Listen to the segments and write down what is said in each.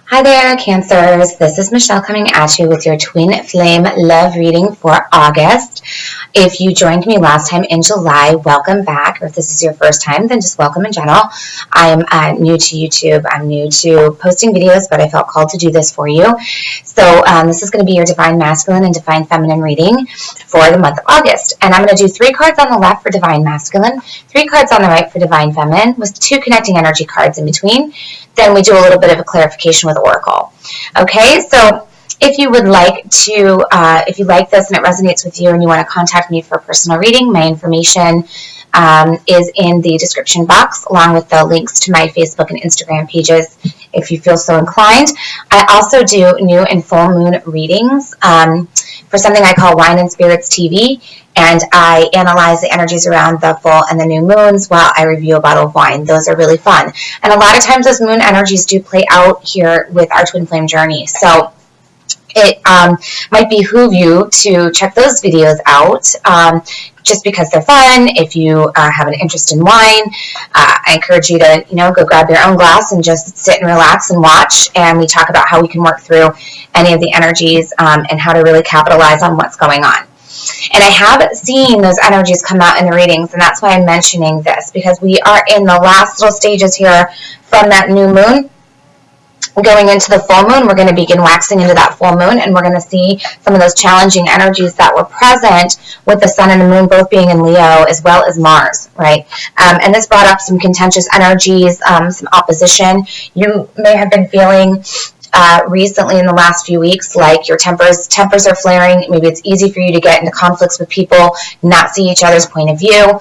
Hi there, Cancers. This is Michelle coming at you with your Twin Flame Love reading for August. If you joined me last time in July, welcome back. Or if this is your first time, then just welcome in general. I'm new to YouTube. I'm new to posting videos, but I felt called to do this for you. So this is going to be your Divine Masculine and Divine Feminine reading for the month of August. And I'm going to do 3 cards on the left for Divine Masculine, 3 cards on the right for Divine Feminine, with 2 connecting energy cards in between. Then we do a little bit of a clarification with Oracle. Okay, so if you would like to, if you like this and it resonates with you and you want to contact me for a personal reading, my information is in the description box, along with the links to my Facebook and Instagram pages if you feel so inclined. I also do new and full moon readings for something I call Wine and Spirits TV, and I analyze the energies around the full and the new moons while I review a bottle of wine. Those are really fun. And a lot of times those moon energies do play out here with our twin flame journey. So it might behoove you to check those videos out just because they're fun. If you have an interest in wine, I encourage you to, go grab your own glass and just sit and relax and watch. And we talk about how we can work through any of the energies and how to really capitalize on what's going on. And I have seen those energies come out in the readings, and that's why I'm mentioning this, because we are in the last little stages here from that new moon. Going into the full moon, we're going to begin waxing into that full moon, and we're going to see some of those challenging energies that were present with the sun and the moon both being in Leo, as well as Mars, right? And this brought up some contentious energies, some opposition. You may have been feeling recently in the last few weeks like your tempers are flaring. Maybe it's easy for you to get into conflicts with people, not see each other's point of view.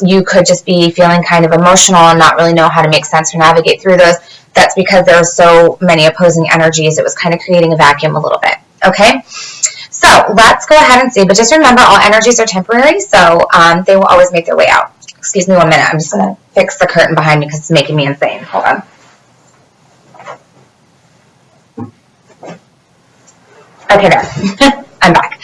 You could just be feeling kind of emotional and not really know how to make sense or navigate through those. That's because there are so many opposing energies. It was kind of creating a vacuum a little bit. Okay, so let's go ahead and see. But just remember, all energies are temporary, so they will always make their way out. Excuse me 1 minute. I'm just going to fix the curtain behind me because it's making me insane. Hold on. Okay, there. I'm back.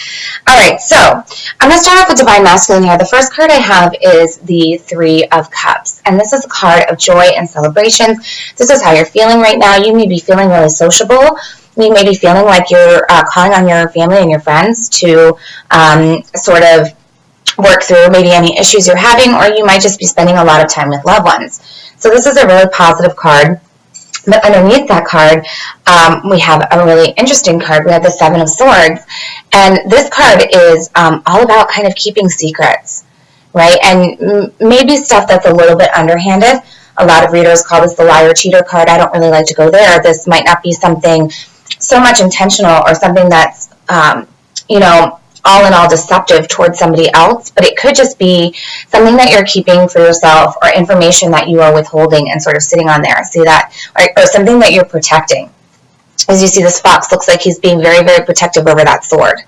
All right, so I'm going to start off with Divine Masculine here. The first card I have is the 3 of Cups, and this is a card of joy and celebrations. This is how you're feeling right now. You may be feeling really sociable. You may be feeling like you're calling on your family and your friends to sort of work through maybe any issues you're having, or you might just be spending a lot of time with loved ones. So this is a really positive card. But underneath that card, we have a really interesting card. We have the 7 of Swords. And this card is all about kind of keeping secrets, right? And maybe stuff that's a little bit underhanded. A lot of readers call this the liar cheater card. I don't really like to go there. This might not be something so much intentional or something that's, all in all deceptive towards somebody else, but it could just be something that you're keeping for yourself or information that you are withholding and sort of sitting on there. See that? Or something that you're protecting. As you see, this fox looks like he's being very, very protective over that sword.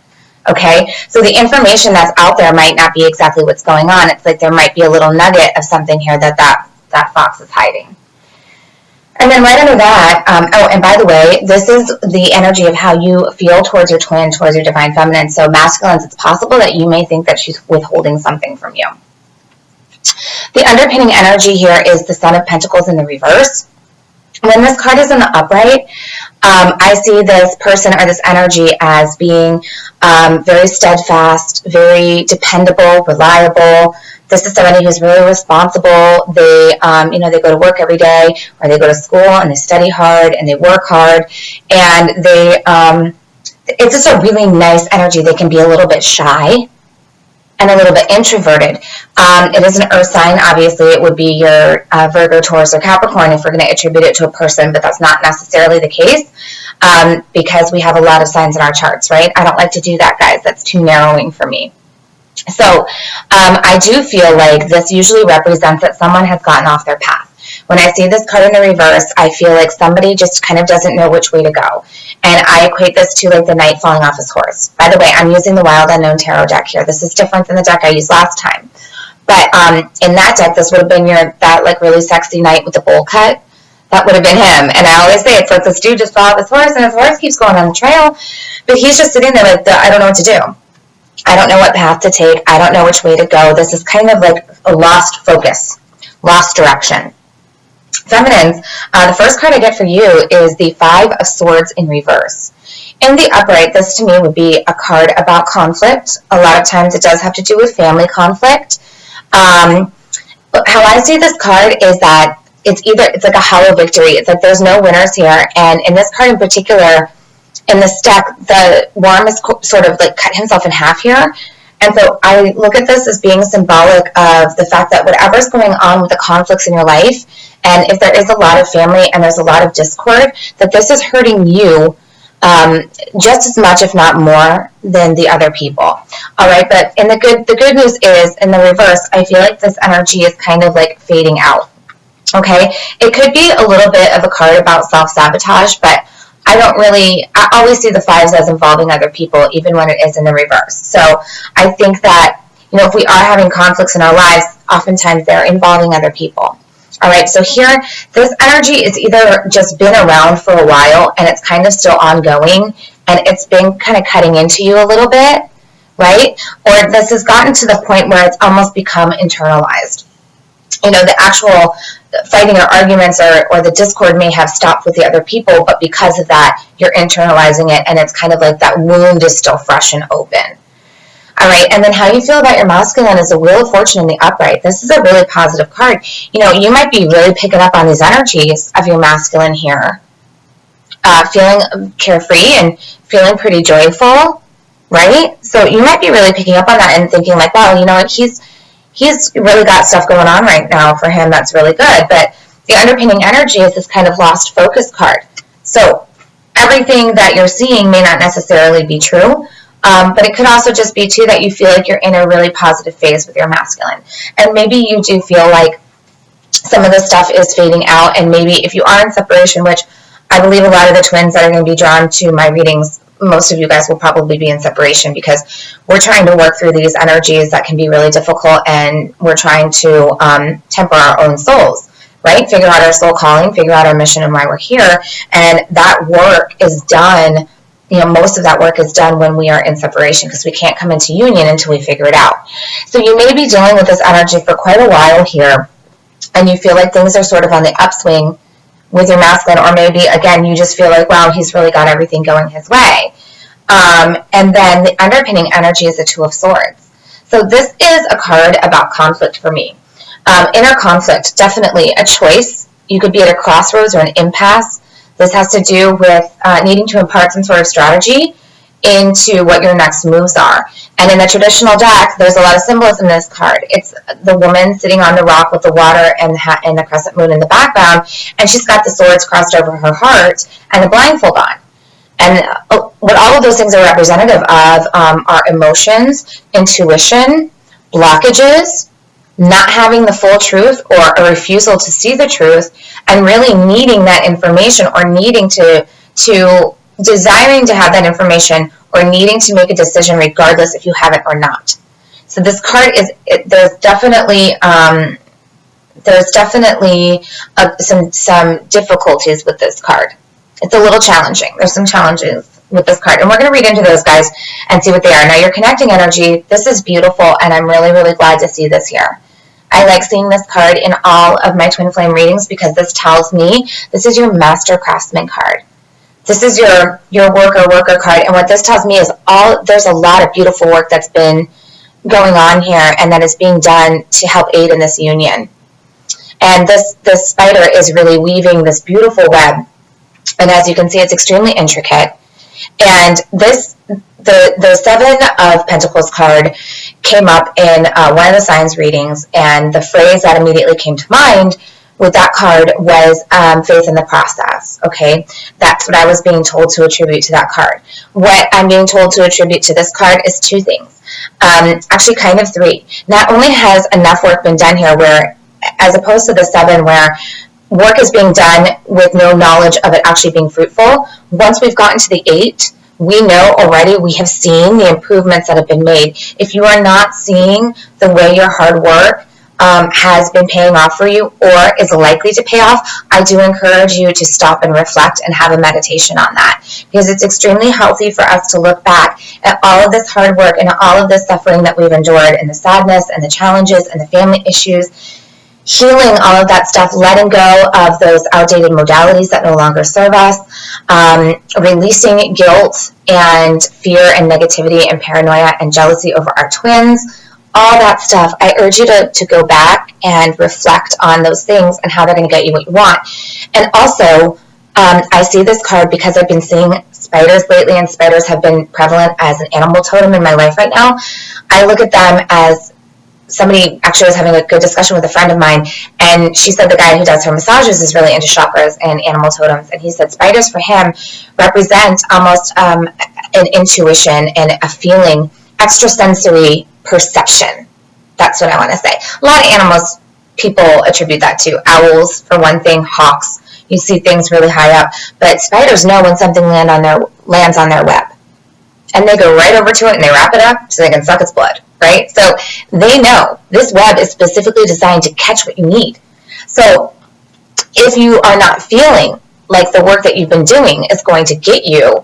Okay? So the information that's out there might not be exactly what's going on. It's like there might be a little nugget of something here that fox is hiding. And then right under that, and by the way, this is the energy of how you feel towards your twin, towards your divine feminine. So masculines, it's possible that you may think that she's withholding something from you. The underpinning energy here is the Son of Pentacles in the reverse. When this card is in the upright, I see this person or this energy as being very steadfast, very dependable, reliable. This is somebody who's really responsible. They, they go to work every day, or they go to school and they study hard and they work hard, and it's just a really nice energy. They can be a little bit shy and a little bit introverted. It is an earth sign. Obviously, it would be your Virgo, Taurus, or Capricorn if we're going to attribute it to a person, but that's not necessarily the case because we have a lot of signs in our charts, right? I don't like to do that, guys. That's too narrowing for me. So I do feel like this usually represents that someone has gotten off their path. When I see this card in the reverse, I feel like somebody just kind of doesn't know which way to go. And I equate this to like the knight falling off his horse. By the way, I'm using the Wild Unknown Tarot deck here. This is different than the deck I used last time. But in that deck, this would have been that like really sexy knight with the bowl cut. That would have been him. And I always say it's like this dude just fell off his horse and his horse keeps going on the trail. But he's just sitting there like, I don't know what to do. I don't know what path to take. I don't know which way to go. This is kind of like a lost focus, lost direction. Feminines, the first card I get for you is the Five of Swords in reverse. In the upright, this to me would be a card about conflict. A lot of times it does have to do with family conflict. How I see this card is that it's like a hollow victory. It's like there's no winners here. And in this card in particular, in this deck, the worm is sort of like cut himself in half here. And so I look at this as being symbolic of the fact that whatever's going on with the conflicts in your life, and if there is a lot of family and there's a lot of discord, that this is hurting you just as much, if not more, than the other people. All right, but the good news is, in the reverse, I feel like this energy is kind of like fading out. Okay, it could be a little bit of a card about self-sabotage, but I always see the fives as involving other people, even when it is in the reverse. So I think that, if we are having conflicts in our lives, oftentimes they're involving other people. All right, so here, this energy is either just been around for a while and it's kind of still ongoing and it's been kind of cutting into you a little bit, right? Or this has gotten to the point where it's almost become internalized. The actual fighting or arguments or the discord may have stopped with the other people, but because of that, you're internalizing it and it's kind of like that wound is still fresh and open. All right, and then how you feel about your masculine is the Wheel of Fortune in the upright. This is a really positive card. You might be really picking up on these energies of your masculine here. Feeling carefree and feeling pretty joyful, right? So you might be really picking up on that and thinking like, wow, he's really got stuff going on right now for him that's really good. But the underpinning energy is this kind of lost focus card. So everything that you're seeing may not necessarily be true. But it could also just be, too, that you feel like you're in a really positive phase with your masculine. And maybe you do feel like some of this stuff is fading out. And maybe if you are in separation, which I believe a lot of the twins that are going to be drawn to my readings, most of you guys will probably be in separation because we're trying to work through these energies that can be really difficult. And we're trying to temper our own souls, right? Figure out our soul calling, figure out our mission and why we're here. And that work is done. Most of that work is done when we are in separation because we can't come into union until we figure it out. So you may be dealing with this energy for quite a while here, and you feel like things are sort of on the upswing with your masculine, or maybe, again, you just feel like, wow, he's really got everything going his way. And then the underpinning energy is the Two of Swords. So this is a card about conflict for me. Inner conflict, definitely a choice. You could be at a crossroads or an impasse. This has to do with needing to impart some sort of strategy into what your next moves are. And in the traditional deck, there's a lot of symbolism in this card. It's the woman sitting on the rock with the water and the crescent moon in the background, and she's got the swords crossed over her heart and a blindfold on. And what all of those things are representative of are emotions, intuition, blockages, not having the full truth or a refusal to see the truth, and really needing that information or needing to desiring to have that information or needing to make a decision regardless if you have it or not. So this card there's definitely some difficulties with this card. It's a little challenging. There's some challenges with this card, and we're going to read into those, guys, and see what they are. Now, your connecting energy, this is beautiful, and I'm really, really glad to see this here. I like seeing this card in all of my twin flame readings because this tells me this is your master craftsman card. This is your worker card, and what this tells me is there's a lot of beautiful work that's been going on here and that is being done to help aid in this union. And this spider is really weaving this beautiful web, and as you can see, it's extremely intricate. And the Seven of Pentacles card came up in one of the signs readings, and the phrase that immediately came to mind with that card was faith in the process, okay? That's what I was being told to attribute to that card. What I'm being told to attribute to this card is two things. Actually, kind of three. Not only has enough work been done here where, as opposed to the seven where work is being done with no knowledge of it actually being fruitful, once we've gotten to the 8, we know already, we have seen the improvements that have been made. If you are not seeing the way your hard work has been paying off for you or is likely to pay off, I do encourage you to stop and reflect and have a meditation on that, because it's extremely healthy for us to look back at all of this hard work and all of this suffering that we've endured, and the sadness and the challenges and the family issues, healing all of that stuff, letting go of those outdated modalities that no longer serve us, releasing guilt and fear and negativity and paranoia and jealousy over our twins, all that stuff. I urge you to go back and reflect on those things and how they're going to get you what you want. And also, I see this card because I've been seeing spiders lately, and spiders have been prevalent as an animal totem in my life right now. I look at them as somebody. Actually, I was having a good discussion with a friend of mine, and she said the guy who does her massages is really into chakras and animal totems, and he said spiders for him represent almost an intuition and a feeling, extrasensory perception. That's what I want to say. A lot of animals people attribute that to. Owls, for one thing, hawks. You see things really high up, but spiders know when something lands on their web, and they go right over to it and they wrap it up so they can suck its blood, right? So they know this web is specifically designed to catch what you need. So if you are not feeling like the work that you've been doing is going to get you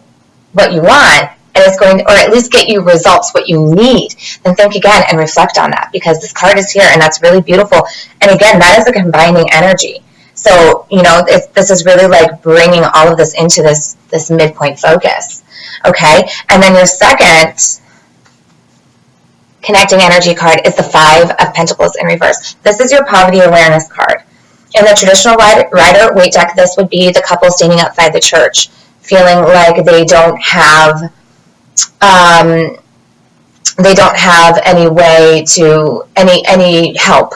what you want, and it's going to, or at least get you results what you need, then think again and reflect on that, because this card is here and that's really beautiful. And again, that is a combining energy. So, this is really like bringing all of this into this midpoint focus, okay? And then your second connecting energy card is the Five of Pentacles in reverse. This is your poverty awareness card. In the traditional Rider-Waite deck, this would be the couple standing outside the church, feeling like they don't have any way to, any help,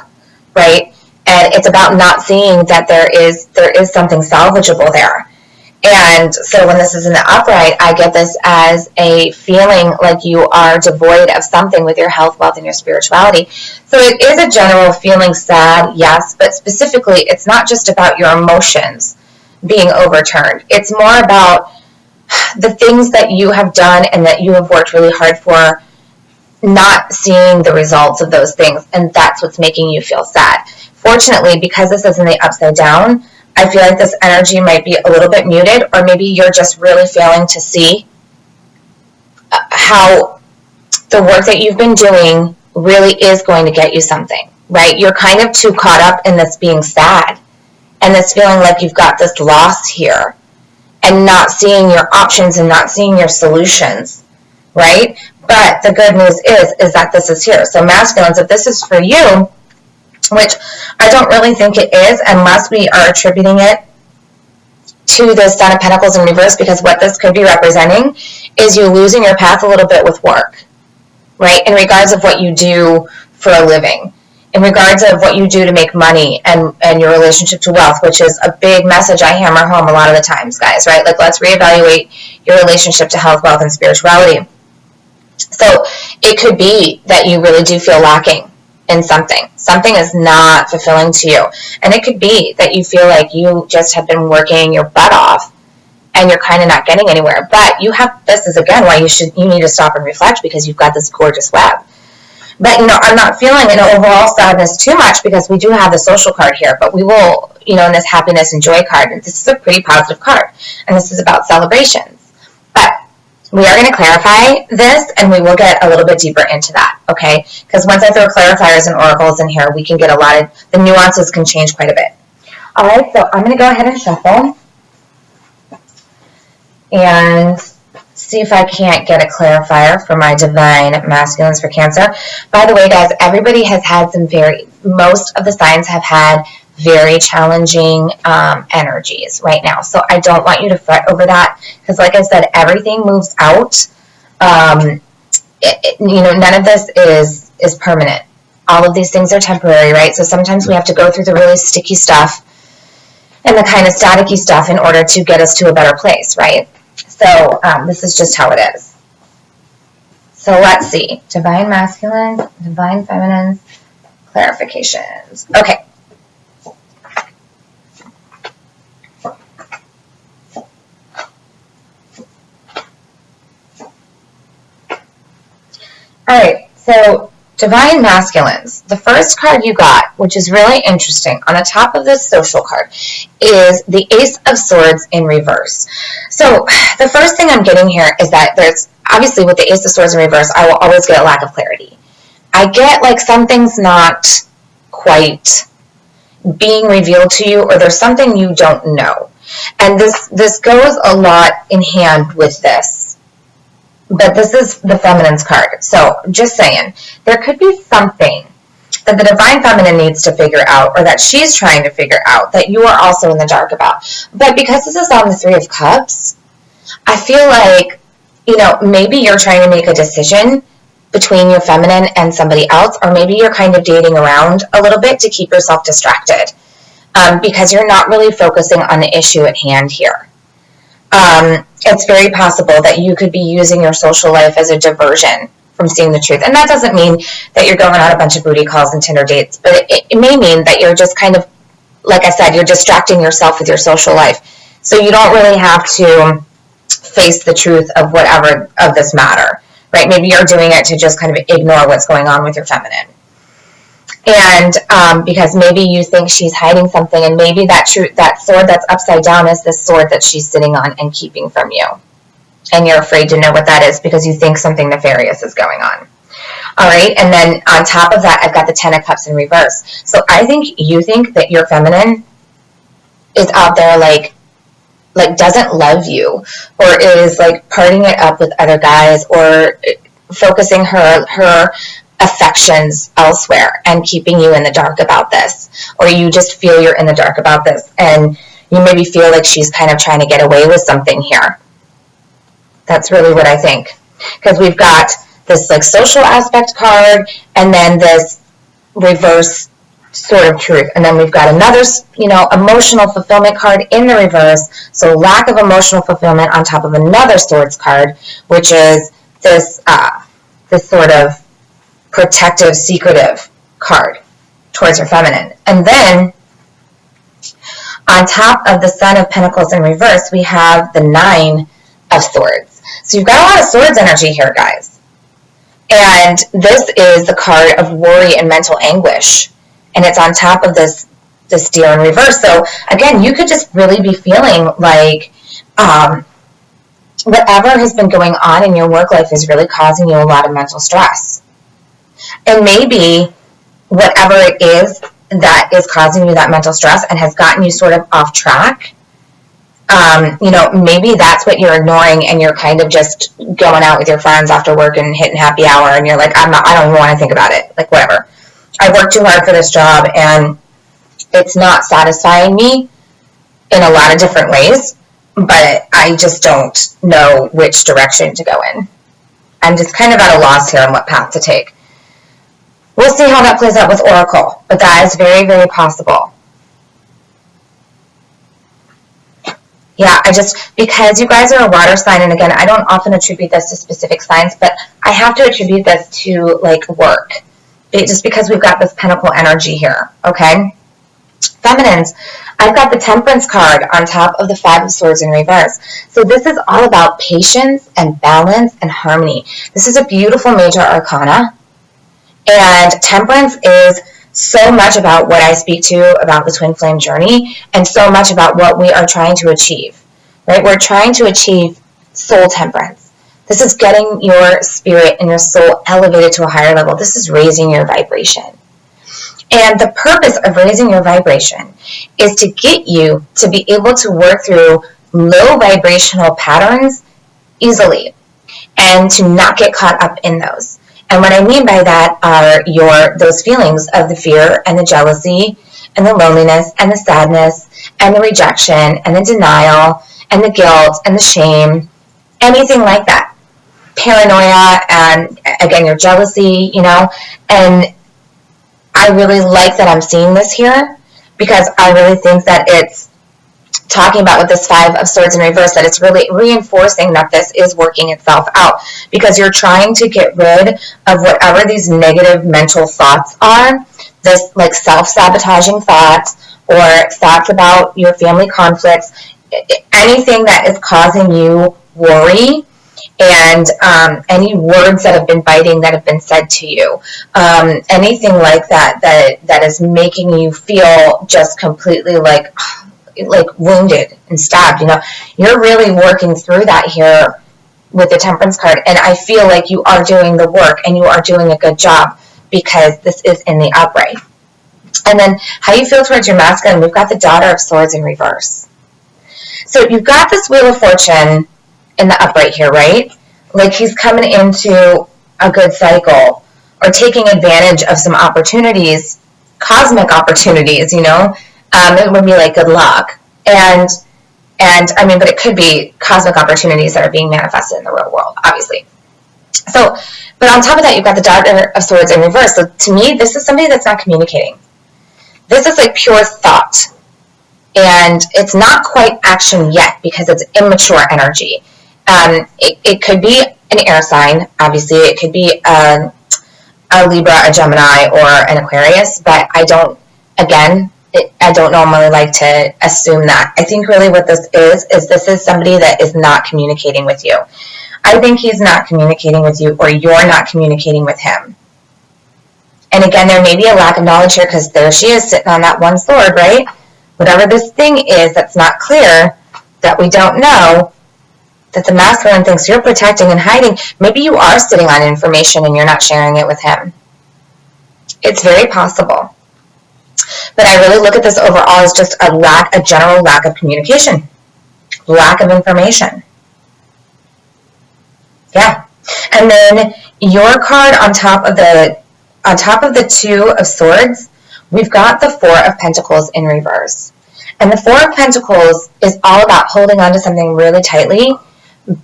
right? And it's about not seeing that there is something salvageable there. And so when this is in the upright, I get this as a feeling like you are devoid of something with your health, wealth, and your spirituality. So it is a general feeling sad, yes, but specifically it's not just about your emotions being overturned. It's more about the things that you have done and that you have worked really hard for, not seeing the results of those things, and that's what's making you feel sad. Fortunately, because this is in the upside down, I feel like this energy might be a little bit muted, or maybe you're just really failing to see how the work that you've been doing really is going to get you something, right? You're kind of too caught up in this being sad and this feeling like you've got this loss here and not seeing your options and not seeing your solutions, right? But the good news is that this is here. So masculines, if this is for you, which I don't really think it is unless we are attributing it to the Son of Pentacles in reverse, because what this could be representing is you losing your path a little bit with work, right? In regards of what you do for a living, in regards of what you do to make money and your relationship to wealth, which is a big message I hammer home a lot of the times, guys, right? Like, let's reevaluate your relationship to health, wealth, and spirituality. So it could be that you really do feel lacking in something. Something is not fulfilling to you. And it could be that you feel like you just have been working your butt off and you're kind of not getting anywhere. But this is again why you need to stop and reflect, because you've got this gorgeous web. But, I'm not feeling an overall sadness too much, because we do have the social card here, but we will, in this happiness and joy card, and this is a pretty positive card, and this is about celebrations. But we are going to clarify this, and we will get a little bit deeper into that, okay? Because once I throw clarifiers and oracles in here, we can get the nuances can change quite a bit. All right, so I'm going to go ahead and shuffle and see if I can't get a clarifier for my divine masculines for Cancer. By the way, guys, everybody has had most of the signs have had very challenging energies right now. So I don't want you to fret over that, because like I said, everything moves out. None of this is permanent. All of these things are temporary, right? So sometimes we have to go through the really sticky stuff and the kind of staticky stuff in order to get us to a better place, right? So this is just how it is. So let's see. Divine masculines, divine feminines, clarifications. Okay. All right, so divine masculines. The first card you got, which is really interesting, on the top of this social card, is the Ace of Swords in reverse. So the first thing I'm getting here is that there's, obviously with the Ace of Swords in reverse, I will always get a lack of clarity. I get like something's not quite being revealed to you, or there's something you don't know. And this goes a lot in hand with this. But this is the feminine's card. So just saying, there could be something that the divine feminine needs to figure out, or that she's trying to figure out, that you are also in the dark about. But because this is on the Three of Cups, I feel like, maybe you're trying to make a decision between your feminine and somebody else, or maybe you're kind of dating around a little bit to keep yourself distracted, because you're not really focusing on the issue at hand here. It's very possible that you could be using your social life as a diversion from seeing the truth. And that doesn't mean that you're going on a bunch of booty calls and Tinder dates, but it may mean that you're just kind of, like I said, you're distracting yourself with your social life. So you don't really have to face the truth of whatever of this matter, right? Maybe you're doing it to just kind of ignore what's going on with your feminine. And because maybe you think she's hiding something, and maybe that sword that's upside down is this sword that she's sitting on and keeping from you. And you're afraid to know what that is because you think something nefarious is going on. All right, and then on top of that, I've got the Ten of Cups in reverse. So I think you think that your feminine is out there like doesn't love you, or is like partying it up with other guys, or focusing her affections elsewhere and keeping you in the dark about this. Or you just feel you're in the dark about this, and you maybe feel like she's kind of trying to get away with something here. That's really what I think. Because we've got this like social aspect card, and then this reverse sort of truth. And then we've got another, emotional fulfillment card in the reverse. So lack of emotional fulfillment on top of another swords card, which is this sort of protective, secretive card towards your feminine. And then on top of the Sun of Pentacles in reverse, we have the Nine of Swords. So you've got a lot of swords energy here, guys. And this is the card of worry and mental anguish. And it's on top of this Deer in reverse. So again, you could just really be feeling like whatever has been going on in your work life is really causing you a lot of mental stress. And maybe whatever it is that is causing you that mental stress and has gotten you sort of off track, maybe that's what you're ignoring, and you're kind of just going out with your friends after work and hitting happy hour, and you're like, I don't even want to think about it. Like, whatever. I worked too hard for this job, and it's not satisfying me in a lot of different ways, but I just don't know which direction to go in. I'm just kind of at a loss here on what path to take. We'll see how that plays out with Oracle, but that is very, very possible. Yeah, because you guys are a water sign, and again, I don't often attribute this to specific signs, but I have to attribute this to, like, work. Just because we've got this Pentacle energy here, okay? Feminines, I've got the Temperance card on top of the Five of Swords in reverse. So this is all about patience and balance and harmony. This is a beautiful major arcana, and Temperance is so much about what I speak to about the twin flame journey, and so much about what we are trying to achieve, right? We're trying to achieve soul temperance. This is getting your spirit and your soul elevated to a higher level. This is raising your vibration. And the purpose of raising your vibration is to get you to be able to work through low vibrational patterns easily, and to not get caught up in those. And what I mean by that are those feelings of the fear and the jealousy and the loneliness and the sadness and the rejection and the denial and the guilt and the shame, anything like that. Paranoia, and again, your jealousy, and I really like that I'm seeing this here, because I really think that it's talking about with this Five of Swords in reverse, that it's really reinforcing that this is working itself out, because you're trying to get rid of whatever these negative mental thoughts are, this like self-sabotaging thoughts, or thoughts about your family conflicts, anything that is causing you worry, and any words that have been biting that have been said to you, anything like that is making you feel just completely like wounded and stabbed. You're really working through that here with the Temperance card, and I feel like you are doing the work and you are doing a good job, because this is in the upright. And then how you feel towards your masculine, we've got the Daughter of Swords in reverse. So you've got this Wheel of Fortune in the upright here, right? Like he's coming into a good cycle or taking advantage of some opportunities, cosmic opportunities, you know? It would be like good luck. And I mean, but it could be cosmic opportunities that are being manifested in the real world, obviously. So, but on top of that, you've got the Daughter of Swords in reverse. So to me, this is somebody that's not communicating. This is like pure thought. And it's not quite action yet because it's immature energy. It could be an air sign, obviously. It could be a Libra, a Gemini, or an Aquarius. But I don't normally like to assume that. I think really what this is this is somebody that is not communicating with you. I think he's not communicating with you, or you're not communicating with him. And again, there may be a lack of knowledge here because there she is sitting on that one sword, right? Whatever this thing is that's not clear, that we don't know, that the masculine thinks you're protecting and hiding, maybe you are sitting on information and you're not sharing it with him. It's very possible. But I really look at this overall as just a general lack of communication, lack of information. Yeah. And then your card on top of the Two of Swords, we've got the Four of Pentacles in reverse. And the Four of Pentacles is all about holding on to something really tightly,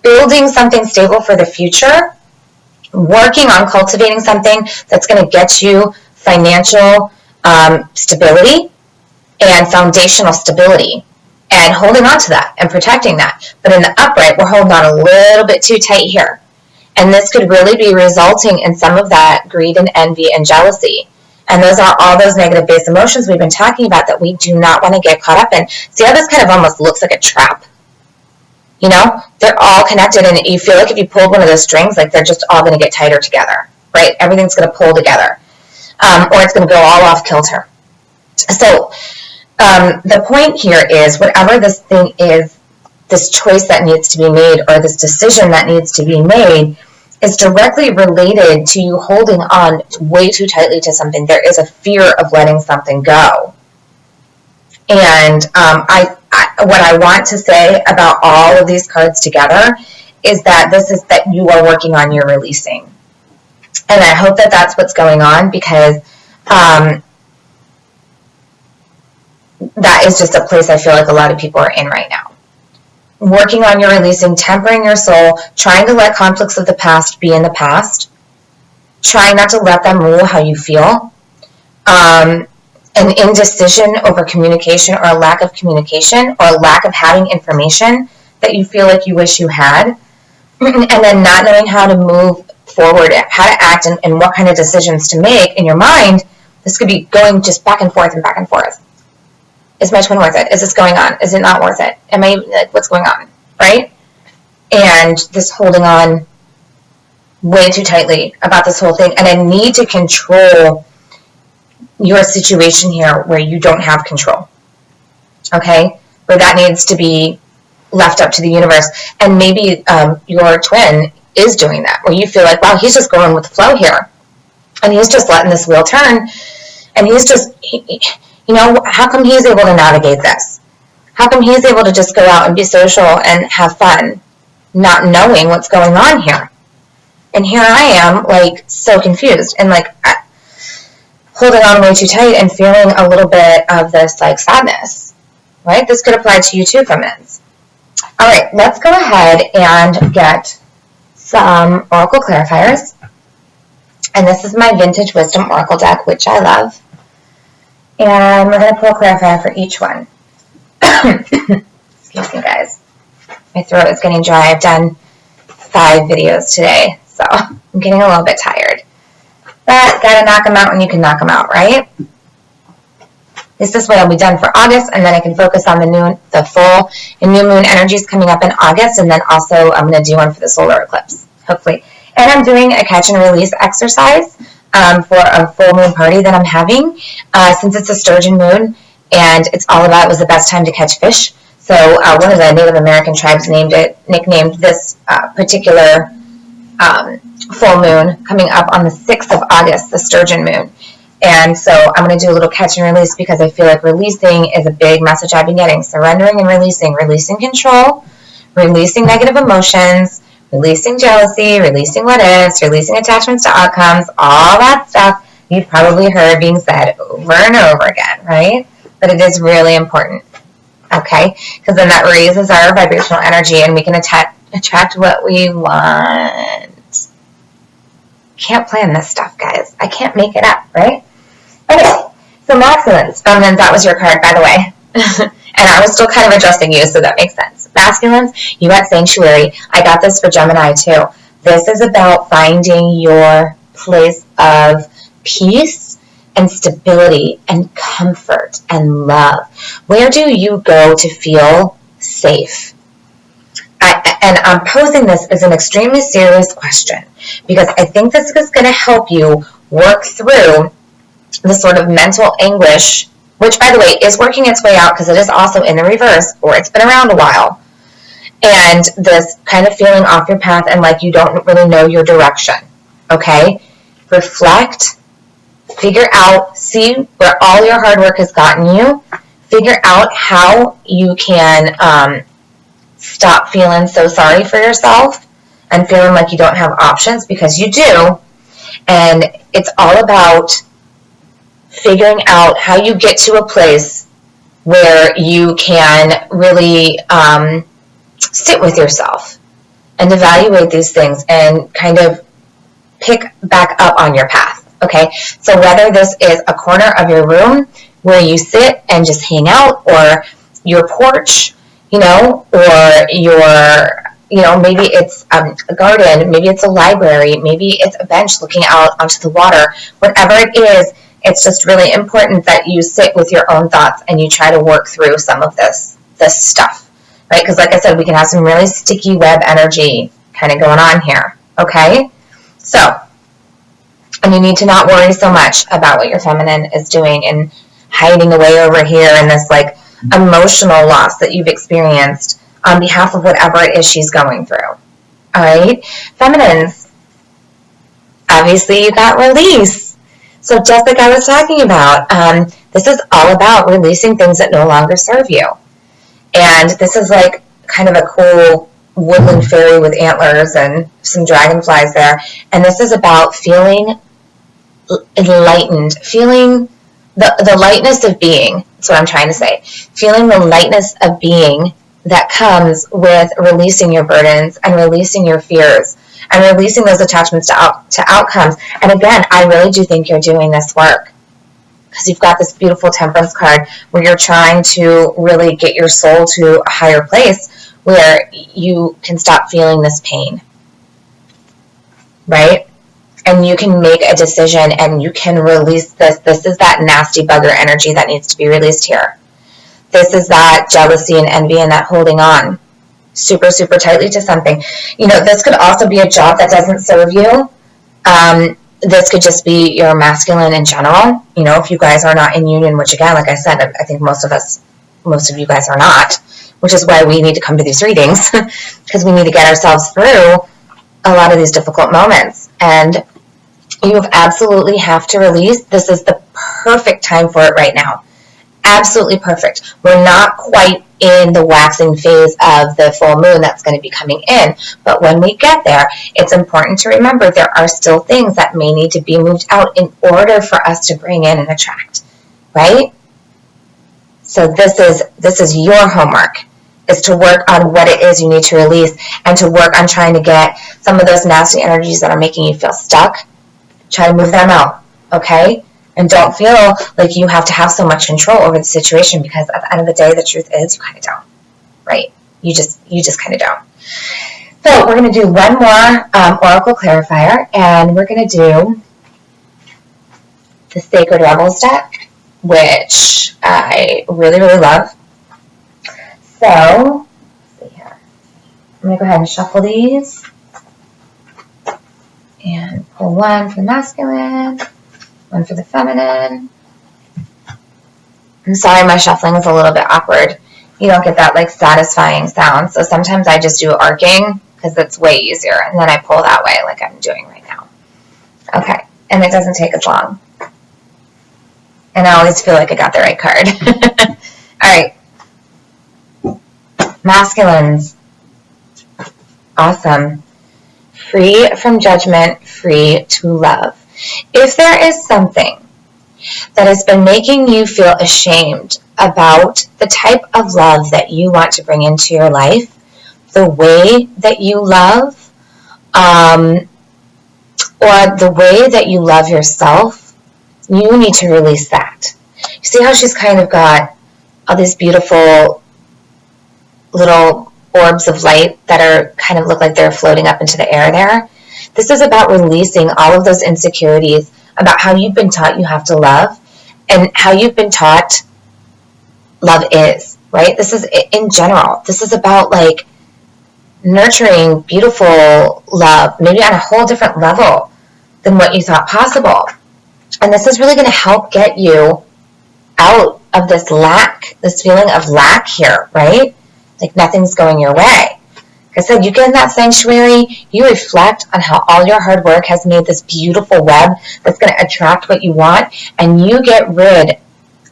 building something stable for the future, working on cultivating something that's going to get you financial stability and foundational stability, and holding on to that and protecting that. But in the upright, we're holding on a little bit too tight here. And this could really be resulting in some of that greed and envy and jealousy. And those are all those negative based emotions we've been talking about that we do not want to get caught up in. See how this kind of almost looks like a trap? You know, they're all connected, and you feel like if you pulled one of those strings, like they're just all going to get tighter together, right? Everything's going to pull together, or it's going to go all off kilter. So the point here is, whatever this thing is, this choice that needs to be made, or this decision that needs to be made, is directly related to you holding on way too tightly to something. There is a fear of letting something go. And what I want to say about all of these cards together is that this is that you are working on your releasing. And I hope that that's what's going on, because that is just a place I feel like a lot of people are in right now. Working on your releasing, tempering your soul, trying to let conflicts of the past be in the past, trying not to let them rule how you feel, an indecision over communication, or a lack of communication, or a lack of having information that you feel like you wish you had, and then not knowing how to move forward, how to act, and what kind of decisions to make in your mind. This could be going just back and forth and back and forth. Is my twin worth it? Is this going on? Is it not worth it? Am I, like, what's going on, right? And this holding on way too tightly about this whole thing, and a need to control your situation here where you don't have control, okay? Where that needs to be left up to the universe. And maybe your twin is doing that, where you feel like, wow, he's just going with the flow here, and he's just letting this wheel turn, and he's just... You know, how come he's able to navigate this? How come he's able to just go out and be social and have fun, not knowing what's going on here? And here I am, like, so confused and, like, holding on way too tight and feeling a little bit of this, like, sadness, right? This could apply to you too, feminines. All right, let's go ahead and get some Oracle clarifiers. And this is my Vintage Wisdom Oracle deck, which I love. And we're going to pull a clarifier for each one. Excuse me, guys. My throat is getting dry. I've done 5 videos today, so I'm getting a little bit tired. But got to knock them out when you can knock them out, right? This is what I'll be done for August, and then I can focus on the full and new moon energies coming up in August, and then also I'm going to do one for the solar eclipse, hopefully. And I'm doing a catch and release exercise for a full moon party that I'm having, since it's a sturgeon moon, and it's all about, it was the best time to catch fish. So one of the Native American tribes nicknamed this particular full moon coming up on the 6th of August, the sturgeon moon. And so I'm going to do a little catch and release because I feel like releasing is a big message I've been getting. Surrendering and releasing. Releasing control, releasing negative emotions, releasing jealousy, releasing what ifs, releasing attachments to outcomes, all that stuff you've probably heard being said over and over again, right? But it is really important, okay? Because then that raises our vibrational energy and we can attract what we want. Can't plan this stuff, guys. I can't make it up, right? Okay, so masculines, feminines, that was your card, by the way. And I was still kind of addressing you, so that makes sense. Masculines, you got sanctuary. I got this for Gemini, too. This is about finding your place of peace and stability and comfort and love. Where do you go to feel safe? And I'm posing this as an extremely serious question because I think this is going to help you work through the sort of mental anguish, which, by the way, is working its way out because it is also in the reverse, or it's been around a while. And this kind of feeling off your path and like you don't really know your direction, okay? Reflect, figure out, see where all your hard work has gotten you, figure out how you can stop feeling so sorry for yourself and feeling like you don't have options because you do. And it's all about figuring out how you get to a place where you can really sit with yourself and evaluate these things and kind of pick back up on your path, okay? So whether this is a corner of your room where you sit and just hang out, or your porch, you know, or maybe it's a garden, maybe it's a library, maybe it's a bench looking out onto the water, whatever it is, it's just really important that you sit with your own thoughts and you try to work through some of this stuff, right? Because like I said, we can have some really sticky web energy kind of going on here, okay? So, and you need to not worry so much about what your feminine is doing and hiding away over here in this like emotional loss that you've experienced on behalf of whatever it is she's going through. All right? Feminines, obviously you got release. So just like I was talking about, this is all about releasing things that no longer serve you. And this is like kind of a cool woodland fairy with antlers and some dragonflies there. And this is about feeling enlightened, feeling the lightness of being. That's what I'm trying to say. Feeling the lightness of being that comes with releasing your burdens and releasing your fears and releasing those attachments to outcomes. And again, I really do think you're doing this work because you've got this beautiful temperance card where you're trying to really get your soul to a higher place where you can stop feeling this pain, right? And you can make a decision and you can release this. This is that nasty bugger energy that needs to be released here. This is that jealousy and envy and that holding on super, super tightly to something. You know, this could also be a job that doesn't serve you. This could just be your masculine in general. You know, if you guys are not in union, which again, like I said, I think most of you guys are not, which is why we need to come to these readings because we need to get ourselves through a lot of these difficult moments. And you absolutely have to release. This is the perfect time for it right now. Absolutely perfect. We're not quite in the waxing phase of the full moon that's going to be coming in. But when we get there, it's important to remember there are still things that may need to be moved out in order for us to bring in and attract, right? So this is your homework, is to work on what it is you need to release and to work on trying to get some of those nasty energies that are making you feel stuck. Try to move them out, okay? And don't feel like you have to have so much control over the situation because at the end of the day, the truth is you kind of don't, right? You just kind of don't. So we're going to do one more Oracle Clarifier, and we're going to do the Sacred Rebels deck, which I really, really love. So, let's see here. I'm going to go ahead and shuffle these. And pull one for the masculine, one for the feminine. I'm sorry my shuffling is a little bit awkward. You don't get that like satisfying sound. So sometimes I just do arcing because it's way easier. And then I pull that way like I'm doing right now. Okay. And it doesn't take as long. And I always feel like I got the right card. All right. Masculines. Awesome. Free from judgment, free to love. If there is something that has been making you feel ashamed about the type of love that you want to bring into your life, the way that you love, or the way that you love yourself, you need to release that. You see how she's kind of got all these beautiful little orbs of light that are kind of look like they're floating up into the air there? This is about releasing all of those insecurities about how you've been taught you have to love and how you've been taught love is, right? This is in general. This is about like nurturing beautiful love, maybe on a whole different level than what you thought possible. And this is really going to help get you out of this lack, this feeling of lack here, right? Like nothing's going your way. Like I said, you get in that sanctuary, you reflect on how all your hard work has made this beautiful web that's going to attract what you want, and you get rid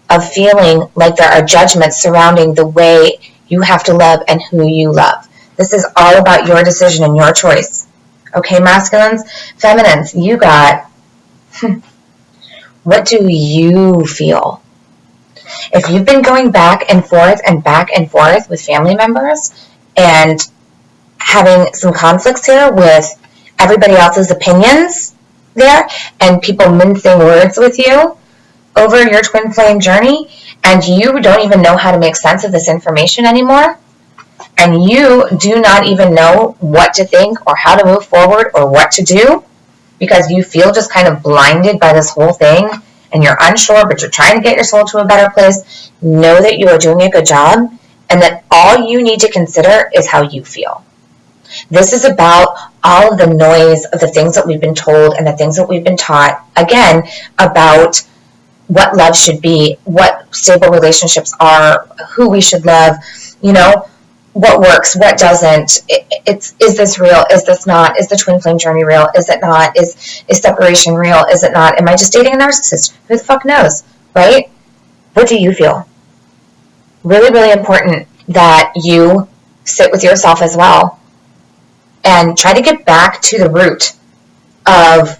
of feeling like there are judgments surrounding the way you have to love and who you love. This is all about your decision and your choice. Okay, masculines? Feminines, you got, what do you feel? If you've been going back and forth with family members and having some conflicts here with everybody else's opinions there and people mincing words with you over your twin flame journey, and you don't even know how to make sense of this information anymore, and you do not even know what to think or how to move forward or what to do because you feel just kind of blinded by this whole thing and you're unsure, but you're trying to get your soul to a better place, know that you are doing a good job and that all you need to consider is how you feel. This is about all of the noise of the things that we've been told and the things that we've been taught, again, about what love should be, what stable relationships are, who we should love, you know, what works, what doesn't. Is this real? Is this not? Is the twin flame journey real? Is it not? Is separation real? Is it not? Am I just dating a narcissist? Who the fuck knows, right? What do you feel? Really, really important that you sit with yourself as well and try to get back to the root of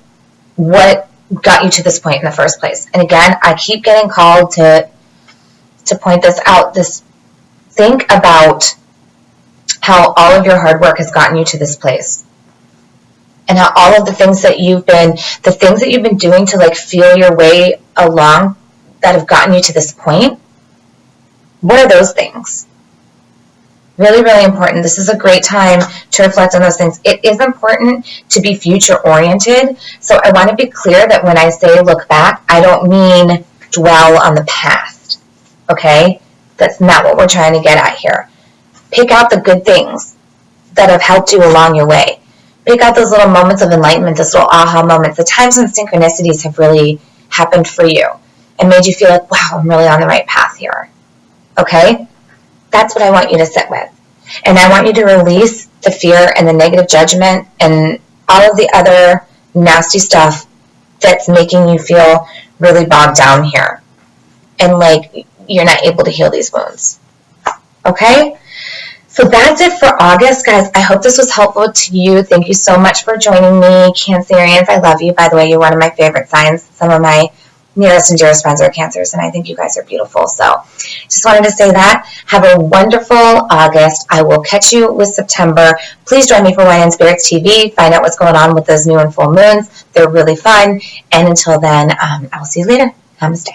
what got you to this point in the first place. And again, I keep getting called to point this out. Think about how all of your hard work has gotten you to this place. And how all of the things that you've been doing to like feel your way along that have gotten you to this point. What are those things? Really, really important. This is a great time to reflect on those things. It is important to be future-oriented. So I want to be clear that when I say look back, I don't mean dwell on the past. Okay? That's not what we're trying to get at here. Pick out the good things that have helped you along your way. Pick out those little moments of enlightenment, those little aha moments, the times when synchronicities have really happened for you and made you feel like, wow, I'm really on the right path here. Okay? That's what I want you to sit with. And I want you to release the fear and the negative judgment and all of the other nasty stuff that's making you feel really bogged down here. And like you're not able to heal these wounds. Okay? So that's it for August, guys. I hope this was helpful to you. Thank you so much for joining me. Cancerians, I love you. By the way, you're one of my favorite signs. Some of my nearest and dearest friends are Cancers, and I think you guys are beautiful. So just wanted to say that. Have a wonderful August. I will catch you with September. Please join me for Wine and Spirits TV. Find out what's going on with those new and full moons. They're really fun. And until then, I'll see you later. Namaste.